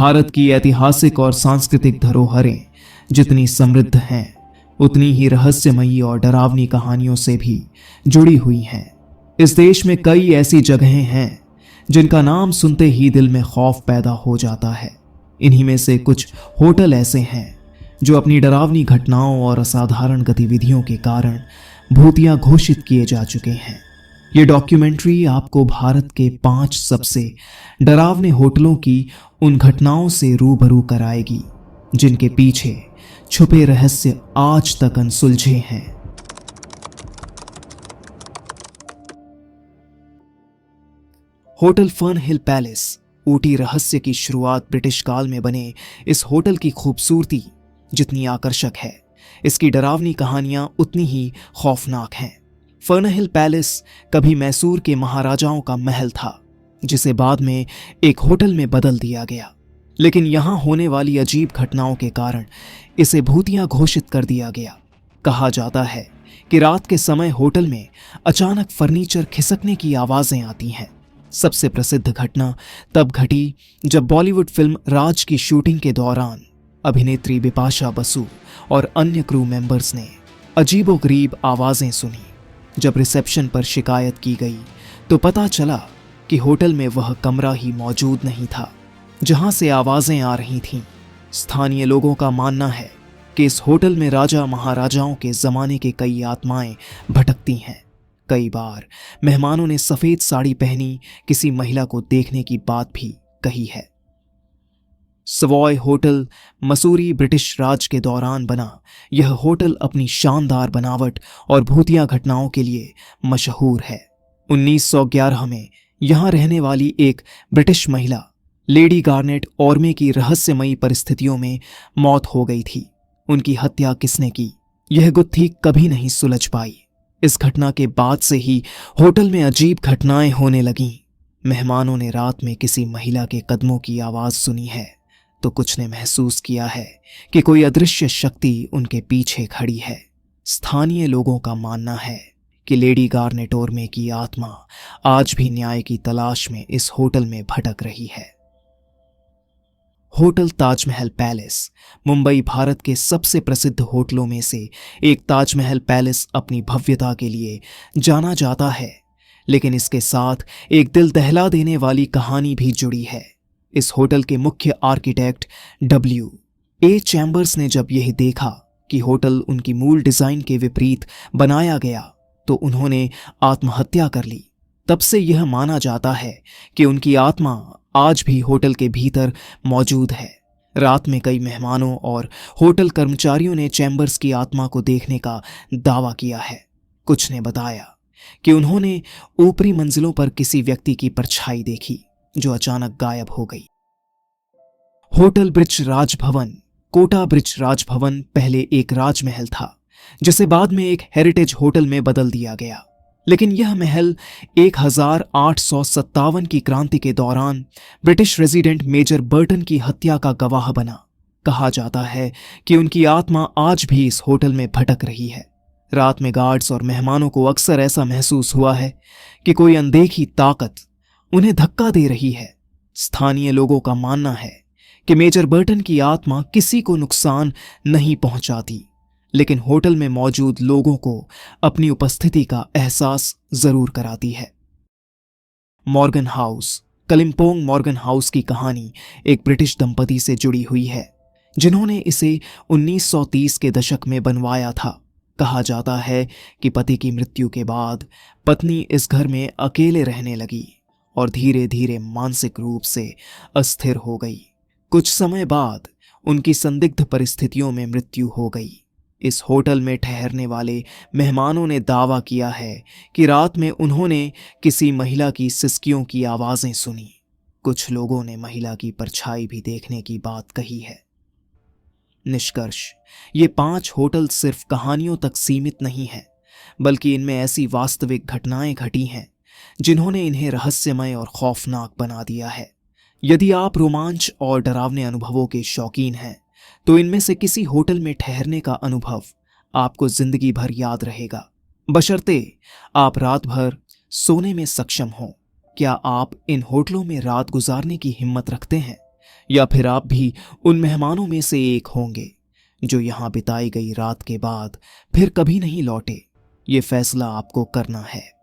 भारत की ऐतिहासिक और सांस्कृतिक धरोहरें जितनी समृद्ध हैं, उतनी ही रहस्यमयी और डरावनी कहानियों से भी जुड़ी हुई हैं। इस देश में कई ऐसी जगहें हैं जिनका नाम सुनते ही दिल में खौफ पैदा हो जाता है। इन्हीं में से कुछ होटल ऐसे हैं जो अपनी डरावनी घटनाओं और असाधारण गतिविधियों के कारण भूतिया घोषित किए जा चुके हैं। ये डॉक्यूमेंट्री आपको भारत के 5 सबसे डरावने होटलों की उन घटनाओं से रूबरू कराएगी जिनके पीछे छुपे रहस्य आज तक अनसुलझे हैं। होटल फर्न हिल पैलेस ऊटी रहस्य की शुरुआत ब्रिटिश काल में बने इस होटल की खूबसूरती जितनी आकर्षक है, इसकी डरावनी कहानियां उतनी ही खौफनाक हैं। फर्न हिल पैलेस कभी मैसूर के महाराजाओं का महल था, जिसे बाद में एक होटल में बदल दिया गया। लेकिन यहां होने वाली अजीब घटनाओं के कारण इसे भूतिया घोषित कर दिया गया। कहा जाता है कि रात के समय होटल में अचानक फर्नीचर खिसकने की आवाजें आती हैं। सबसे प्रसिद्ध घटना तब घटी जब बॉलीवुड फिल्म राज की शूटिंग के दौरान अभिनेत्री बिपाशा बसु और अन्य क्रू मेंबर्स ने अजीबोगरीब आवाजें सुनी। जब रिसेप्शन पर शिकायत की गई तो पता चला कि होटल में वह कमरा ही मौजूद नहीं था जहां से आवाजें आ रही थीं। स्थानीय लोगों का मानना है कि इस होटल में राजा महाराजाओं के जमाने के कई आत्माएं भटकती हैं। कई बार मेहमानों ने सफेद साड़ी पहनी किसी महिला को देखने की बात भी कही है। सवॉय होटल मसूरी ब्रिटिश राज के दौरान बना यह होटल अपनी शानदार बनावट और भूतिया घटनाओं के लिए मशहूर है। 1911 में यहां रहने वाली एक ब्रिटिश महिला लेडी गार्नेट ऑर्मे की रहस्यमयी परिस्थितियों में मौत हो गई थी। उनकी हत्या किसने की, यह गुत्थी कभी नहीं सुलझ पाई। इस घटना के बाद से ही होटल में अजीब घटनाएं होने लगीं। मेहमानों ने रात में किसी महिला के कदमों की आवाज सुनी है तो कुछ ने महसूस किया है कि कोई अदृश्य शक्ति उनके पीछे खड़ी है। स्थानीय लोगों का मानना है कि लेडी गार्नेट ऑर्मे की आत्मा आज भी न्याय की तलाश में इस होटल में भटक रही है। होटल ताजमहल पैलेस मुंबई भारत के सबसे प्रसिद्ध होटलों में से एक। ताजमहल पैलेस अपनी भव्यता के लिए जाना जाता है, लेकिन इसके साथ एक दिल दहला देने वाली कहानी भी जुड़ी है। इस होटल के मुख्य आर्किटेक्ट W.A. चैम्बर्स ने जब यह देखा कि होटल उनकी मूल डिजाइन के विपरीत बनाया गया तो उन्होंने आत्महत्या कर ली। तब से यह माना जाता है कि उनकी आत्मा आज भी होटल के भीतर मौजूद है। रात में कई मेहमानों और होटल कर्मचारियों ने चैम्बर्स की आत्मा को देखने का दावा किया है। कुछ ने बताया कि उन्होंने ऊपरी मंजिलों पर किसी व्यक्ति की परछाई देखी जो अचानक गायब हो गई। होटल ब्रिज राजभवन कोटा ब्रिज राजभवन पहले एक राजमहल था जिसे बाद में एक हेरिटेज होटल में बदल दिया गया। लेकिन यह महल 1857 की क्रांति के दौरान ब्रिटिश रेजिडेंट मेजर बर्टन की हत्या का गवाह बना। कहा जाता है कि उनकी आत्मा आज भी इस होटल में भटक रही है। रात में गार्ड्स और मेहमानों को अक्सर ऐसा महसूस हुआ है कि कोई अनदेखी ताकत उन्हें धक्का दे रही है। स्थानीय लोगों का मानना है कि मेजर बर्टन की आत्मा किसी को नुकसान नहीं पहुंचाती, लेकिन होटल में मौजूद लोगों को अपनी उपस्थिति का एहसास जरूर कराती है। Morgan house Kalimpong Morgan house की कहानी एक ब्रिटिश दंपति से जुड़ी हुई है जिन्होंने इसे 1930 के दशक में बनवाया था। कहा जाता है कि पति की मृत्यु के बाद पत्नी इस घर में अकेले रहने लगी और धीरे धीरे मानसिक रूप से अस्थिर हो गई। कुछ समय बाद उनकी संदिग्ध परिस्थितियों में मृत्यु हो गई। इस होटल में ठहरने वाले मेहमानों ने दावा किया है कि रात में उन्होंने किसी महिला की सिसकियों की आवाजें सुनी। कुछ लोगों ने महिला की परछाई भी देखने की बात कही है। निष्कर्ष, ये 5 होटल सिर्फ कहानियों तक सीमित नहीं हैं, बल्कि इनमें ऐसी वास्तविक घटनाएं घटी हैं जिन्होंने इन्हें रहस्यमय और खौफनाक बना दिया है। यदि आप रोमांच और डरावने अनुभवों के शौकीन हैं तो इनमें से किसी होटल में ठहरने का अनुभव आपको जिंदगी भर याद रहेगा, बशर्ते आप रात भर सोने में सक्षम हों। क्या आप इन होटलों में रात गुजारने की हिम्मत रखते हैं या फिर आप भी उन मेहमानों में से एक होंगे जो यहां बिताई गई रात के बाद फिर कभी नहीं लौटे। ये फैसला आपको करना है।